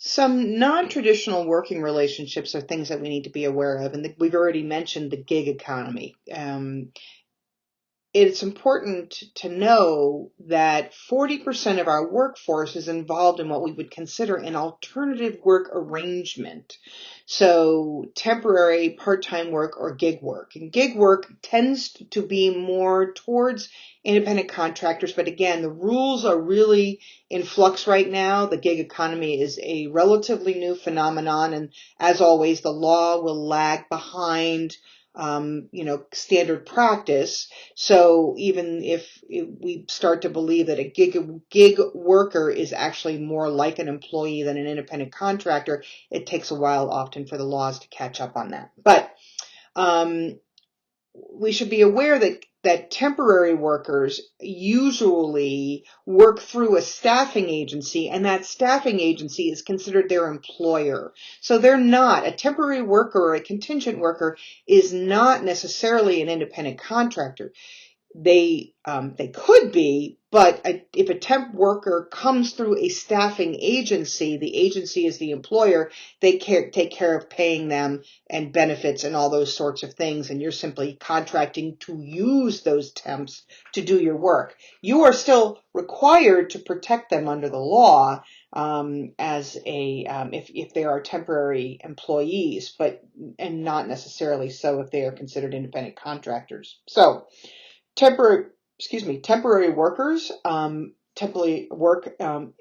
Some non-traditional working relationships are things that we need to be aware of, and we've already mentioned the gig economy. It's important to know that 40% of our workforce is involved in what we would consider an alternative work arrangement. So temporary part-time work or gig work. And gig work tends to be more towards independent contractors, but again, the rules are really in flux right now. The gig economy is a relatively new phenomenon, and as always, the law will lag behind standard practice. So even if we start to believe that a gig worker is actually more like an employee than an independent contractor, it takes a while often for the laws to catch up on that. But we should be aware that temporary workers usually work through a staffing agency, and that staffing agency is considered their employer. So a temporary worker or a contingent worker is not necessarily an independent contractor. They could be, but if a temp worker comes through a staffing agency, the agency is the employer. They take care of paying them and benefits and all those sorts of things, and you're simply contracting to use those temps to do your work. You are still required to protect them under the law if they are temporary employees, and not necessarily so if they are considered independent contractors. So temporary workers typically work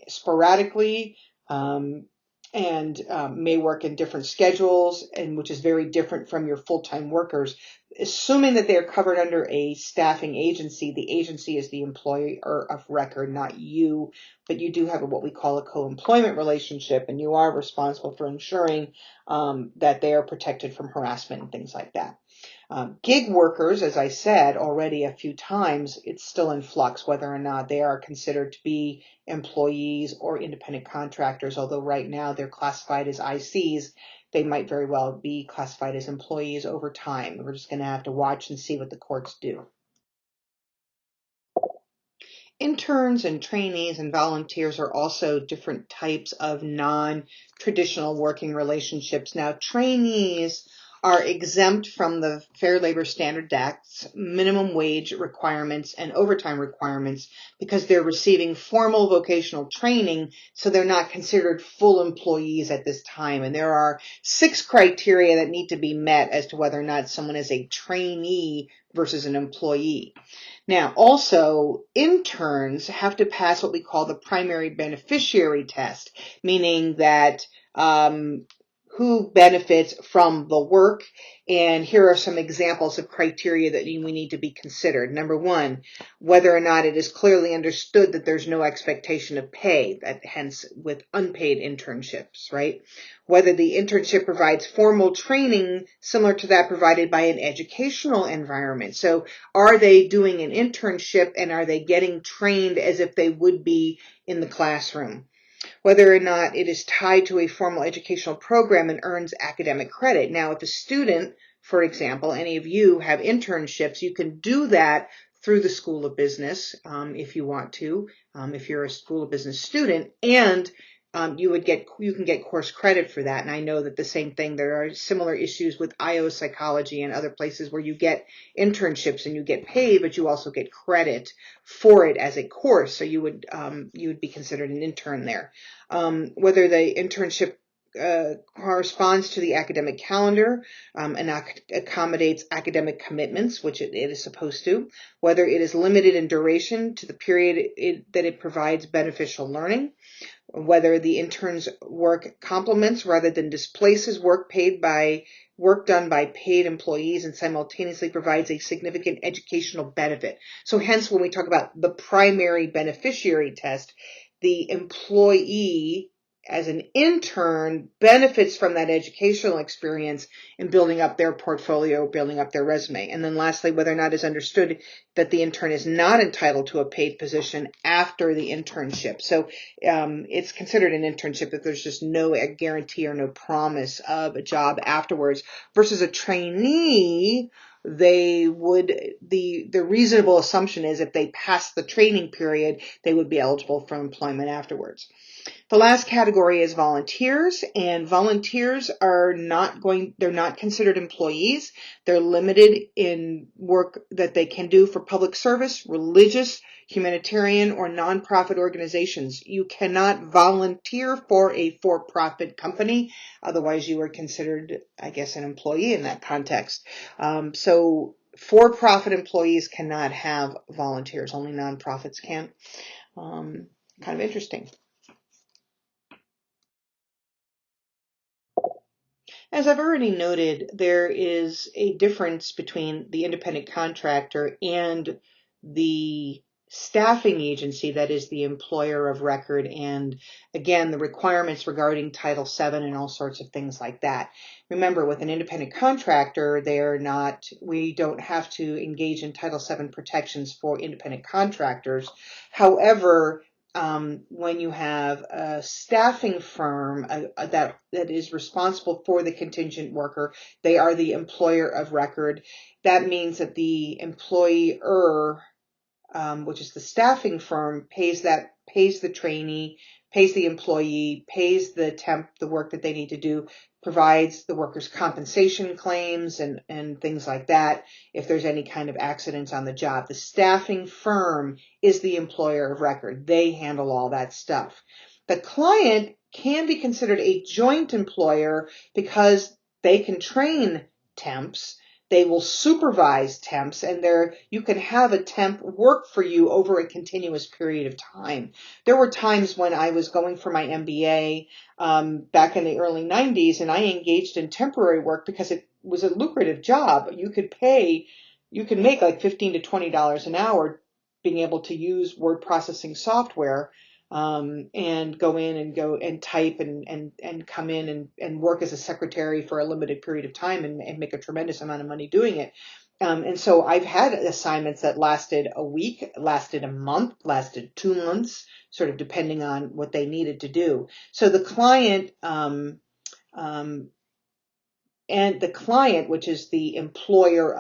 sporadically and may work in different schedules, and which is very different from your full-time workers. Assuming that they are covered under a staffing agency, the agency is the employer of record, not you, but you do have what we call a co-employment relationship, and you are responsible for ensuring that they are protected from harassment and things like that. Gig workers, as I said already a few times, it's still in flux whether or not they are considered to be employees or independent contractors, although right now they're classified as ICs. They might very well be classified as employees over time. We're just going to have to watch and see what the courts do. Interns and trainees and volunteers are also different types of non-traditional working relationships. Now, trainees are exempt from the Fair Labor Standards Act's minimum wage requirements and overtime requirements because they're receiving formal vocational training, so they're not considered full employees at this time. And there are 6 criteria that need to be met as to whether or not someone is a trainee versus an employee. Now, also, interns have to pass what we call the primary beneficiary test, meaning that who benefits from the work. And here are some examples of criteria that we need to be considered. Number 1, whether or not it is clearly understood that there's no expectation of pay, hence with unpaid internships, right? Whether the internship provides formal training similar to that provided by an educational environment. So are they doing an internship and are they getting trained as if they would be in the classroom? Whether or not it is tied to a formal educational program and earns academic credit. Now, if a student, for example, any of you have internships, you can do that through the School of Business if you want to, if you're a School of Business student, and you can get course credit for that. And I know that the same thing, there are similar issues with IO psychology and other places where you get internships and you get paid, but you also get credit for it as a course. So you would be considered an intern there. Whether the internship corresponds to the academic calendar and accommodates academic commitments, which it is supposed to, whether it is limited in duration to the period that it provides beneficial learning, whether the intern's work complements rather than displaces work done by paid employees and simultaneously provides a significant educational benefit. So hence, when we talk about the primary beneficiary test, the employee as an intern benefits from that educational experience in building up their portfolio, building up their resume. And then lastly, whether or not it's understood that the intern is not entitled to a paid position after the internship. So it's considered an internship if there's just no guarantee or no promise of a job afterwards, versus a trainee they would, the reasonable assumption is if they pass the training period, they would be eligible for employment afterwards. The last category is volunteers, and volunteers are they're not considered employees. They're limited in work that they can do for public service, religious, humanitarian, or nonprofit organizations. You cannot volunteer for a for-profit company. Otherwise, you are considered, I guess, an employee in that context. So for-profit employees cannot have volunteers. Only nonprofits can. Kind of interesting. As I've already noted, there is a difference between the independent contractor and the staffing agency that is the employer of record, and again, the requirements regarding Title VII and all sorts of things like that. Remember, with an independent contractor, we don't have to engage in Title VII protections for independent contractors. However, when you have a staffing firm that is responsible for the contingent worker, they are the employer of record. That means that the employer, which is the staffing firm, pays the trainee, pays the employee, pays the temp the work that they need to do, provides the workers' compensation claims and things like that if there's any kind of accidents on the job. The staffing firm is the employer of record. They handle all that stuff. The client can be considered a joint employer because they can train temps. They will supervise temps, and you can have a temp work for you over a continuous period of time. There were times when I was going for my MBA back in the early 90s, and I engaged in temporary work because it was a lucrative job. You can make like $15 to $20 an hour being able to use word processing software. And go in and type and come in and work as a secretary for a limited period of time and make a tremendous amount of money doing it. And so I've had assignments that lasted a week, lasted a month, lasted 2 months, sort of depending on what they needed to do. So the client, which is the employer,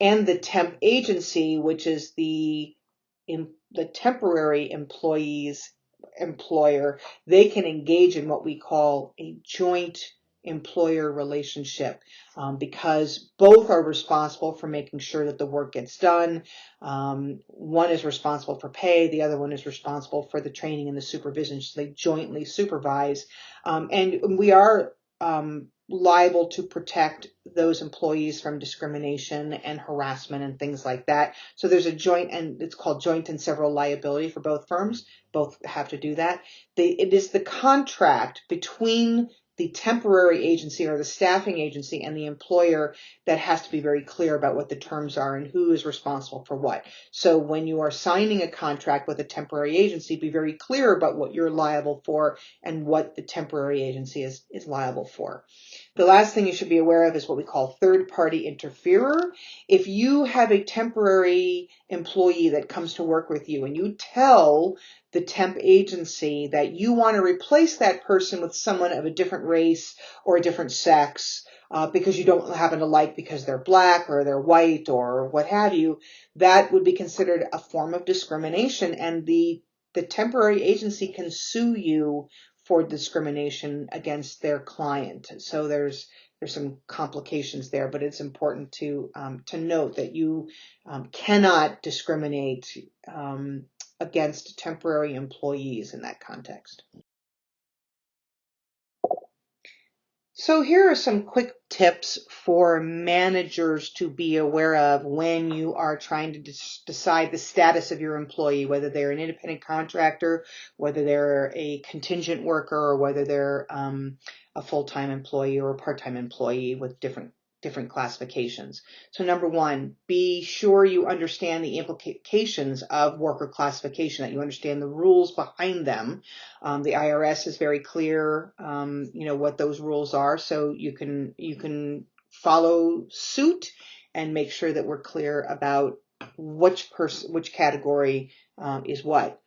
and the temp agency, which is the temporary employee's employer, they can engage in what we call a joint employer relationship because both are responsible for making sure that the work gets done. One is responsible for pay, the other one is responsible for the training and the supervision. So they jointly supervise, and we are liable to protect those employees from discrimination and harassment and things like that. So there's a joint, and it's called joint and several liability for both firms. Both have to do that. It is the contract between the temporary agency or the staffing agency and the employer that has to be very clear about what the terms are and who is responsible for what. So when you are signing a contract with a temporary agency, be very clear about what you're liable for and what the temporary agency is liable for. The last thing you should be aware of is what we call third-party interferer. If you have a temporary employee that comes to work with you and you tell the temp agency that you want to replace that person with someone of a different race or a different sex because you don't happen to like because they're black or they're white or what have you, that would be considered a form of discrimination, and the temporary agency can sue you for discrimination against their client. So there's some complications there, but it's important to note that you cannot discriminate against temporary employees in that context. So here are some quick tips for managers to be aware of when you are trying to decide the status of your employee, whether they're an independent contractor, whether they're a contingent worker, or whether they're a full-time employee or a part-time employee with different classifications. So number one, be sure you understand the implications of worker classification, that you understand the rules behind them. The IRS is very clear, what those rules are, so you can follow suit and make sure that we're clear about which category is what.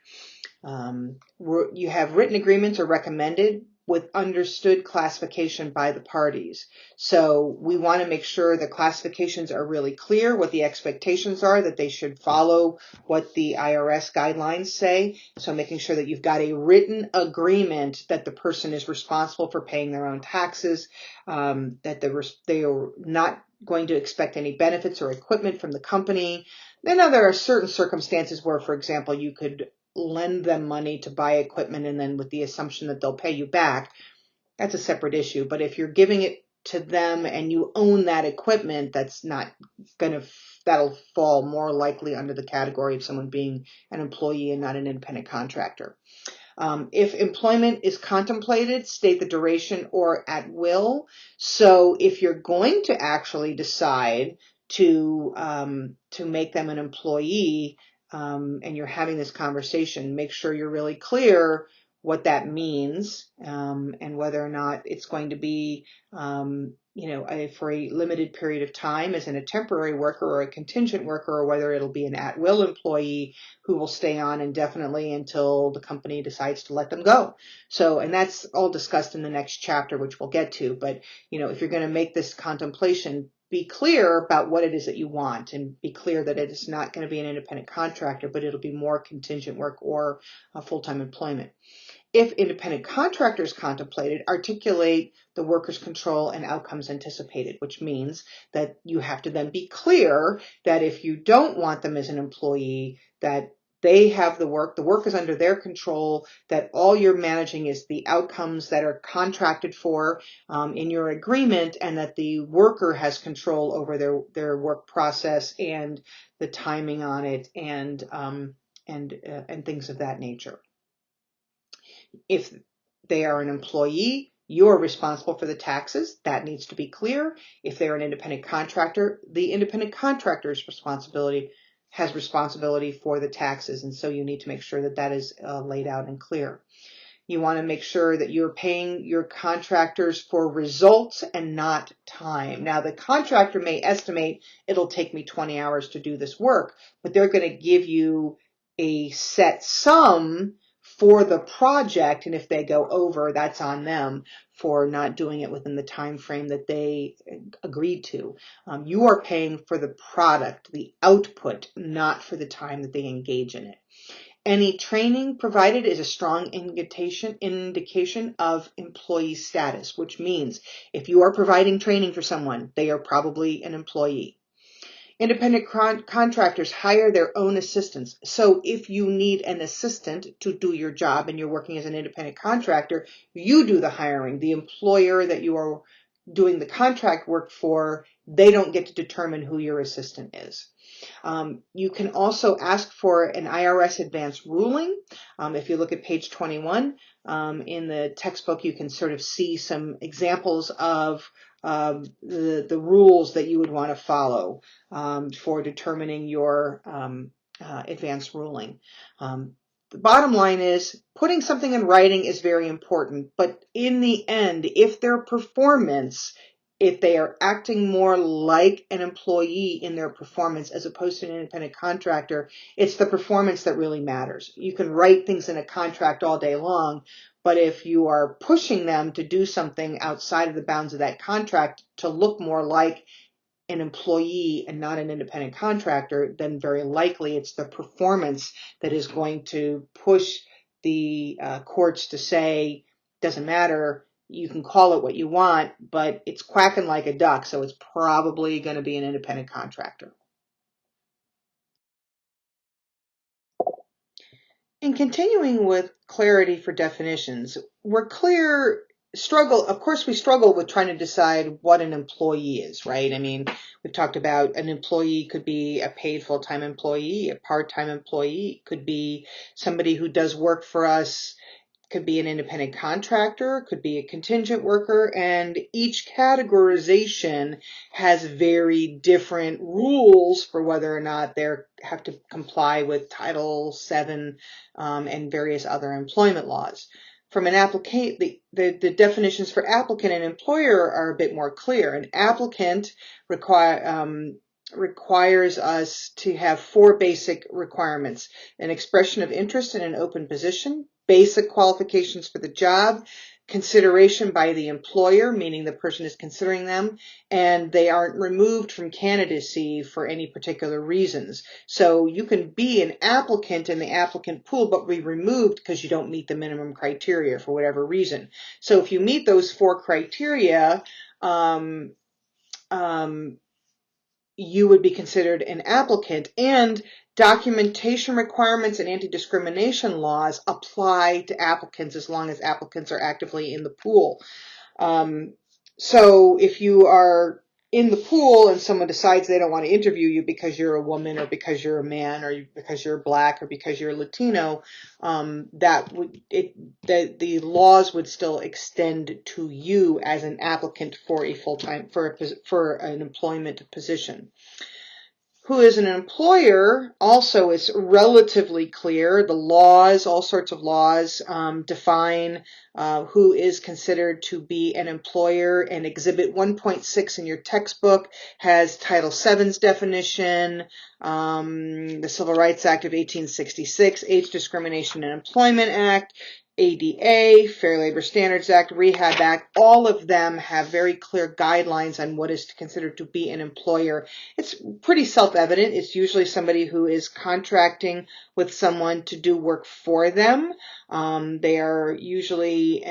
You have written agreements are recommended with understood classification by the parties. So we want to make sure the classifications are really clear, what the expectations are, that they should follow what the IRS guidelines say. So making sure that you've got a written agreement that the person is responsible for paying their own taxes, that they are not going to expect any benefits or equipment from the company. Then there are certain circumstances where, for example, you could lend them money to buy equipment and then with the assumption that they'll pay you back. That's a separate issue. But if you're giving it to them and you own that equipment, that'll fall more likely under the category of someone being an employee and not an independent contractor. If employment is contemplated, state the duration or at will. So if you're going to actually decide to make them an employee, and you're having this conversation, make sure you're really clear what that means, and whether or not it's going to be, for a limited period of time as in a temporary worker or a contingent worker, or whether it'll be an at-will employee who will stay on indefinitely until the company decides to let them go. So, and that's all discussed in the next chapter, which we'll get to. But, if you're going to make this contemplation, be clear about what it is that you want, and be clear that it is not going to be an independent contractor, but it'll be more contingent work or full-time employment. If independent contractor is contemplated, articulate the workers' control and outcomes anticipated, which means that you have to then be clear that if you don't want them as an employee, that they have the work is under their control, that all you're managing is the outcomes that are contracted for in your agreement, and that the worker has control over their work process and the timing on it and things of that nature. If they are an employee, you're responsible for the taxes. That needs to be clear. If they're an independent contractor, the independent contractor's has responsibility for the taxes. And so you need to make sure that that is laid out and clear. You want to make sure that you're paying your contractors for results and not time. Now, the contractor may estimate it'll take me 20 hours to do this work, but they're going to give you a set sum for the project, and if they go over, that's on them for not doing it within the time frame that they agreed to. You are paying for the product, the output, not for the time that they engage in it. Any training provided is a strong indication of employee status, which means if you are providing training for someone, they are probably an employee. Independent contractors hire their own assistants. So if you need an assistant to do your job and you're working as an independent contractor, you do the hiring. The employer that you are doing the contract work for, they don't get to determine who your assistant is. You can also ask for an IRS advance ruling. If you look at page 21 in the textbook, you can sort of see some examples of the rules that you would want to follow for determining your advance ruling. The bottom line is putting something in writing is very important, but in the end, if they are acting more like an employee in their performance as opposed to an independent contractor, it's the performance that really matters. You can write things in a contract all day long, but if you are pushing them to do something outside of the bounds of that contract to look more like an employee and not an independent contractor, then very likely it's the performance that is going to push the courts to say, doesn't matter, you can call it what you want, but it's quacking like a duck, so it's probably going to be an independent contractor. In continuing with clarity for definitions, of course we struggle with trying to decide what an employee is, right? I mean, we've talked about an employee could be a paid full-time employee, a part-time employee, could be somebody who does work for us, could be an independent contractor, could be a contingent worker, and each categorization has very different rules for whether or not they have to comply with Title VII and various other employment laws. From an applicant, the definitions for applicant and employer are a bit more clear. An applicant requires us to have 4 basic requirements: an expression of interest in an open position, basic qualifications for the job, consideration by the employer, meaning the person is considering them, and they aren't removed from candidacy for any particular reasons. So you can be an applicant in the applicant pool, but be removed because you don't meet the minimum criteria for whatever reason. So if you meet those 4 criteria, you would be considered an applicant, and documentation requirements and anti-discrimination laws apply to applicants as long as applicants are actively in the pool. So if you are in the pool and someone decides they don't want to interview you because you're a woman or because you're a man or because you're black or because you're Latino, the laws would still extend to you as an applicant for a full-time, for an employment position. Who is an employer also is relatively clear. The laws, all sorts of laws, define who is considered to be an employer, and Exhibit 1.6 in your textbook has Title VII's definition, the Civil Rights Act of 1866, Age Discrimination and Employment Act, ADA, Fair Labor Standards Act, Rehab Act. All of them have very clear guidelines on what is considered to be an employer. It's pretty self-evident. It's usually somebody who is contracting with someone to do work for them. They are usually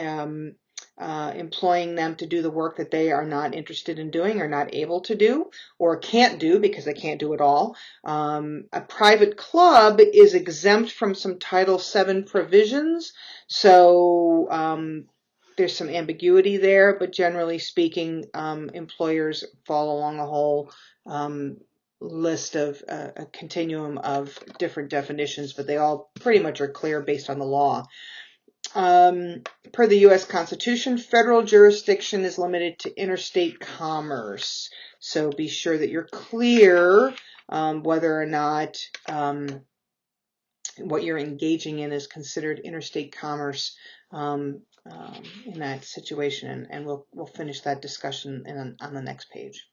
employing them to do the work that they are not interested in doing or not able to do or can't do because they can't do it all. A private club is exempt from some Title VII provisions, so there's some ambiguity there, but generally speaking, employers fall along a whole list of a continuum of different definitions, but they all pretty much are clear based on the law. Per the U.S. Constitution, federal jurisdiction is limited to interstate commerce. So be sure that you're clear whether or not what you're engaging in is considered interstate commerce in that situation, and we'll finish that discussion on the next page.